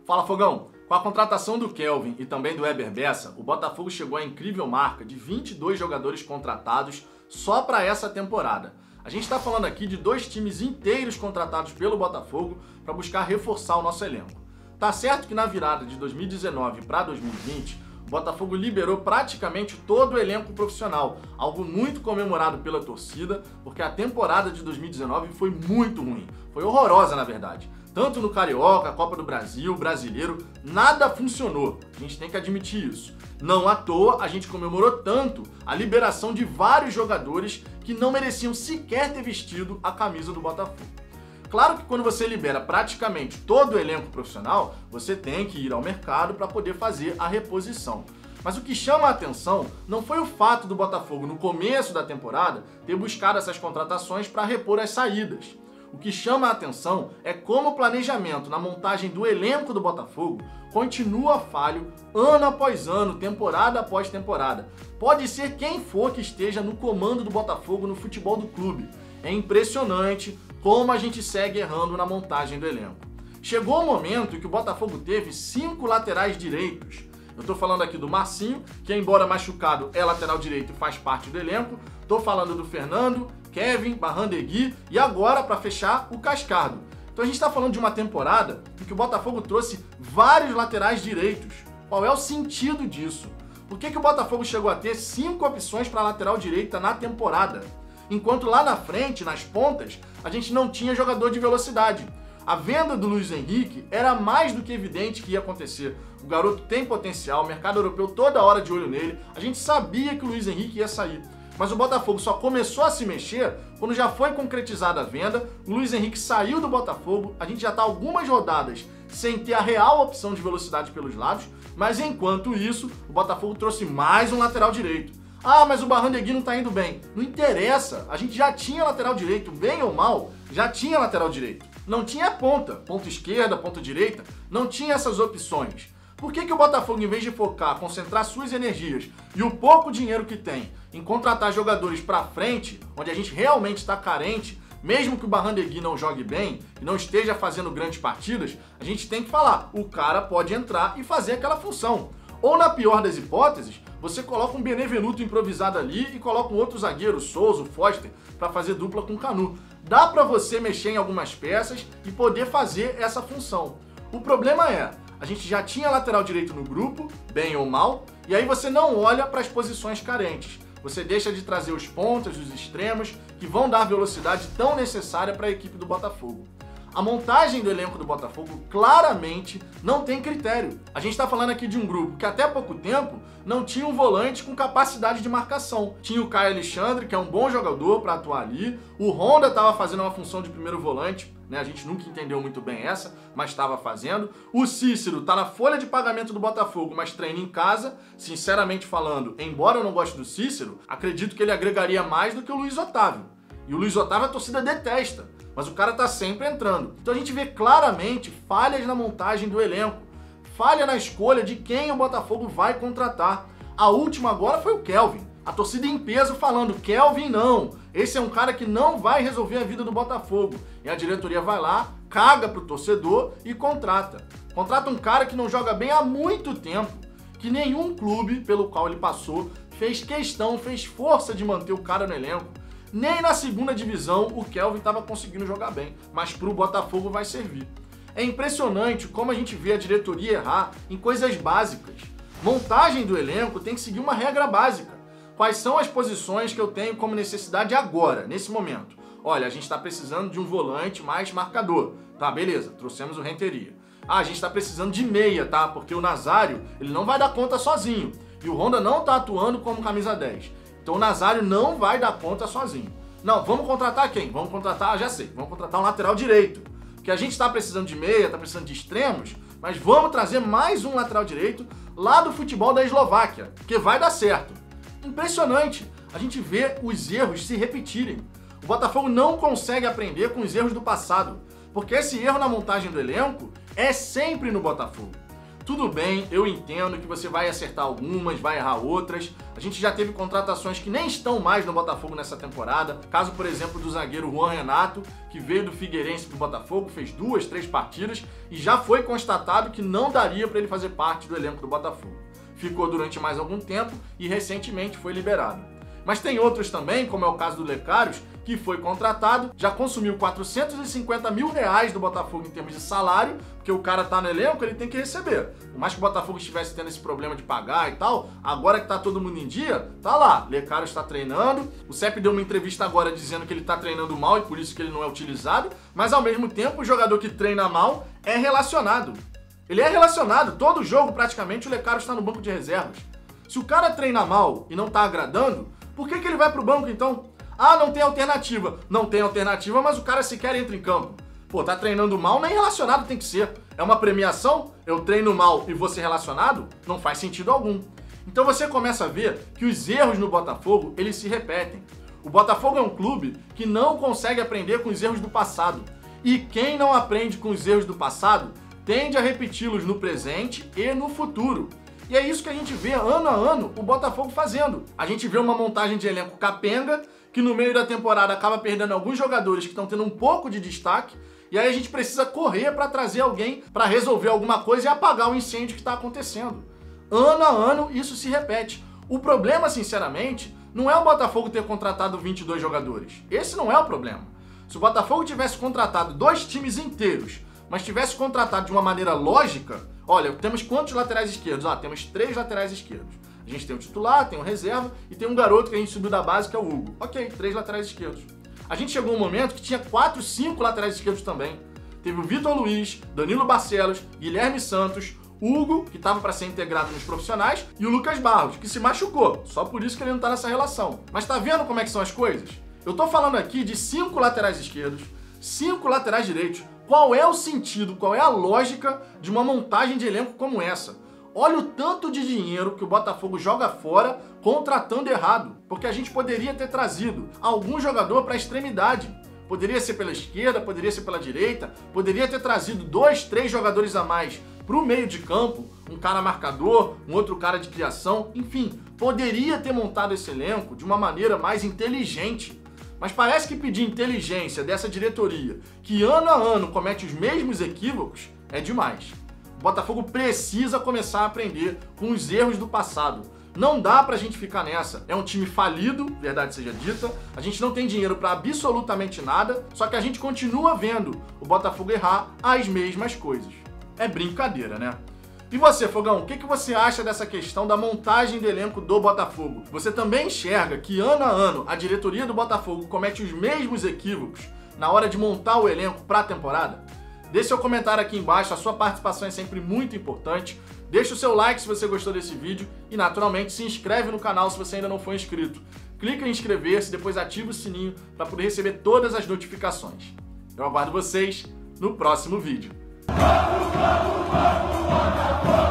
Fala, Fogão! Com a contratação do Kelvin e também do Eber Bessa, o Botafogo chegou à incrível marca de 22 jogadores contratados só para essa temporada. A gente está falando aqui de 2 times inteiros contratados pelo Botafogo para buscar reforçar o nosso elenco. Tá certo que na virada de 2019 para 2020, o Botafogo liberou praticamente todo o elenco profissional, algo muito comemorado pela torcida, porque a temporada de 2019 foi muito ruim, foi horrorosa na verdade. Tanto no Carioca, Copa do Brasil, Brasileiro, nada funcionou, a gente tem que admitir isso. Não à toa a gente comemorou tanto a liberação de vários jogadores que não mereciam sequer ter vestido a camisa do Botafogo. Claro que quando você libera praticamente todo o elenco profissional, você tem que ir ao mercado para poder fazer a reposição. Mas o que chama a atenção não foi o fato do Botafogo, no começo da temporada, ter buscado essas contratações para repor as saídas. O que chama a atenção é como o planejamento na montagem do elenco do Botafogo continua falho ano após ano, temporada após temporada. Pode ser quem for que esteja no comando do Botafogo no futebol do clube. É impressionante como a gente segue errando na montagem do elenco. Chegou o momento em que o Botafogo teve 5 laterais direitos. Eu tô falando aqui do Marcinho, que embora machucado é lateral direito e faz parte do elenco. Tô falando do Fernando, Kevin, Barrandegui e agora, para fechar, o Cascardo. Então a gente está falando de uma temporada em que o Botafogo trouxe vários laterais direitos. Qual é o sentido disso? Por que o Botafogo chegou a ter 5 opções para lateral direita na temporada? Enquanto lá na frente, nas pontas, a gente não tinha jogador de velocidade. A venda do Luiz Henrique era mais do que evidente que ia acontecer. O garoto tem potencial, o mercado europeu toda hora de olho nele, a gente sabia que o Luiz Henrique ia sair. Mas o Botafogo só começou a se mexer quando já foi concretizada a venda, o Luiz Henrique saiu do Botafogo, a gente já está algumas rodadas sem ter a real opção de velocidade pelos lados, mas enquanto isso, o Botafogo trouxe mais um lateral direito. Ah, mas o Barrandegui não tá indo bem. Não interessa, a gente já tinha lateral direito, bem ou mal, já tinha lateral direito. Não tinha ponta esquerda, ponta direita, não tinha essas opções. Por que o Botafogo, em vez de focar, concentrar suas energias e o pouco dinheiro que tem em contratar jogadores pra frente, onde a gente realmente está carente, mesmo que o Barrandegui não jogue bem e não esteja fazendo grandes partidas, a gente tem que falar, o cara pode entrar e fazer aquela função. Ou na pior das hipóteses, você coloca um Benevenuto improvisado ali e coloca um outro zagueiro, Souza, Foster, para fazer dupla com o Canu. Dá para você mexer em algumas peças e poder fazer essa função. O problema é, a gente já tinha lateral direito no grupo, bem ou mal, e aí você não olha para as posições carentes. Você deixa de trazer os pontas, os extremos, que vão dar a velocidade tão necessária para a equipe do Botafogo. A montagem do elenco do Botafogo claramente não tem critério. A gente está falando aqui de um grupo que até pouco tempo não tinha um volante com capacidade de marcação. Tinha o Caio Alexandre, que é um bom jogador para atuar ali. O Honda estava fazendo uma função de primeiro volante, né? A gente nunca entendeu muito bem essa, mas estava fazendo. O Cícero está na folha de pagamento do Botafogo, mas treina em casa. Sinceramente falando, embora eu não goste do Cícero, acredito que ele agregaria mais do que o Luiz Otávio. E o Luiz Otávio a torcida detesta, mas o cara tá sempre entrando. Então a gente vê claramente falhas na montagem do elenco, falha na escolha de quem o Botafogo vai contratar. A última agora foi o Kelvin. A torcida em peso falando, Kelvin não, esse é um cara que não vai resolver a vida do Botafogo. E a diretoria vai lá, caga pro torcedor e contrata. Contrata um cara que não joga bem há muito tempo, que nenhum clube pelo qual ele passou fez questão, fez força de manter o cara no elenco. Nem na segunda divisão o Kelvin estava conseguindo jogar bem, mas para o Botafogo vai servir. É impressionante como a gente vê a diretoria errar em coisas básicas. Montagem do elenco tem que seguir uma regra básica. Quais são as posições que eu tenho como necessidade agora, nesse momento? Olha, a gente está precisando de um volante mais marcador. Tá, beleza, trouxemos o Renteria. Ah, a gente está precisando de meia, tá? Porque o Nazário, ele não vai dar conta sozinho. E o Honda não está atuando como camisa 10. Então o Nazário não vai dar conta sozinho. Não, vamos contratar quem? Vamos contratar, já sei, vamos contratar um lateral direito. Porque a gente está precisando de meia, está precisando de extremos, mas vamos trazer mais um lateral direito lá do futebol da Eslováquia, porque vai dar certo. Impressionante, a gente vê os erros se repetirem. O Botafogo não consegue aprender com os erros do passado, porque esse erro na montagem do elenco é sempre no Botafogo. tudo bem, eu entendo que você vai acertar algumas, vai errar outras. A gente já teve contratações que nem estão mais no Botafogo nessa temporada. Caso, por exemplo, do zagueiro Juan Renato, que veio do Figueirense pro Botafogo, fez 2, 3 partidas e já foi constatado que não daria para ele fazer parte do elenco do Botafogo. Ficou durante mais algum tempo e recentemente foi liberado. Mas tem outros também, como é o caso do Lecários, que foi contratado, já consumiu 450 mil reais do Botafogo em termos de salário, porque o cara tá no elenco, ele tem que receber. Por mais que o Botafogo estivesse tendo esse problema de pagar e tal, agora que tá todo mundo em dia, tá lá, Lecários tá treinando, o CEP deu uma entrevista agora dizendo que ele tá treinando mal e por isso que ele não é utilizado, mas ao mesmo tempo o jogador que treina mal é relacionado. Ele é relacionado, todo jogo praticamente o Lecários tá no banco de reservas. Se o cara treina mal e não tá agradando, por que ele vai pro banco então? Ah, não tem alternativa. Não tem alternativa, mas o cara sequer entra em campo. Pô, tá treinando mal, nem relacionado tem que ser. É uma premiação? Eu treino mal e vou ser relacionado? Não faz sentido algum. Então você começa a ver que os erros no Botafogo, eles se repetem. O Botafogo é um clube que não consegue aprender com os erros do passado. E quem não aprende com os erros do passado, tende a repeti-los no presente e no futuro. E é isso que a gente vê ano a ano o Botafogo fazendo. A gente vê uma montagem de elenco capenga, que no meio da temporada acaba perdendo alguns jogadores que estão tendo um pouco de destaque, e aí a gente precisa correr para trazer alguém para resolver alguma coisa e apagar o incêndio que está acontecendo. Ano a ano isso se repete. O problema, sinceramente, não é o Botafogo ter contratado 22 jogadores. Esse não é o problema. Se o Botafogo tivesse contratado 2 times inteiros, mas tivesse contratado de uma maneira lógica, olha, temos quantos laterais esquerdos? Temos 3 laterais esquerdos. A gente tem um titular, tem um reserva e tem um garoto que a gente subiu da base, que é o Hugo. Ok, 3 laterais esquerdos. A gente chegou um momento que tinha 4, 5 laterais esquerdos também. Teve o Vitor Luiz, Danilo Barcelos, Guilherme Santos, Hugo, que estava para ser integrado nos profissionais, e o Lucas Barros, que se machucou. Só por isso que ele não está nessa relação. Mas tá vendo como é que são as coisas? Eu tô falando aqui de 5 laterais esquerdos, 5 laterais direitos. Qual é o sentido, qual é a lógica de uma montagem de elenco como essa? Olha o tanto de dinheiro que o Botafogo joga fora contratando errado. Porque a gente poderia ter trazido algum jogador para a extremidade. Poderia ser pela esquerda, poderia ser pela direita, poderia ter trazido 2, 3 jogadores a mais para o meio de campo, um cara marcador, um outro cara de criação, enfim, poderia ter montado esse elenco de uma maneira mais inteligente. Mas parece que pedir inteligência dessa diretoria, que ano a ano comete os mesmos equívocos, é demais. O Botafogo precisa começar a aprender com os erros do passado. Não dá pra gente ficar nessa. É um time falido, verdade seja dita. A gente não tem dinheiro pra absolutamente nada, só que a gente continua vendo o Botafogo errar as mesmas coisas. É brincadeira, né? E você, Fogão, o que você acha dessa questão da montagem do elenco do Botafogo? Você também enxerga que ano a ano a diretoria do Botafogo comete os mesmos equívocos na hora de montar o elenco pra temporada? Deixe seu comentário aqui embaixo, a sua participação é sempre muito importante. Deixe o seu like se você gostou desse vídeo e, naturalmente, se inscreve no canal se você ainda não for inscrito. Clica em inscrever-se, depois ativa o sininho para poder receber todas as notificações. Eu aguardo vocês no próximo vídeo. Vamos, vamos, vamos, Botafogo!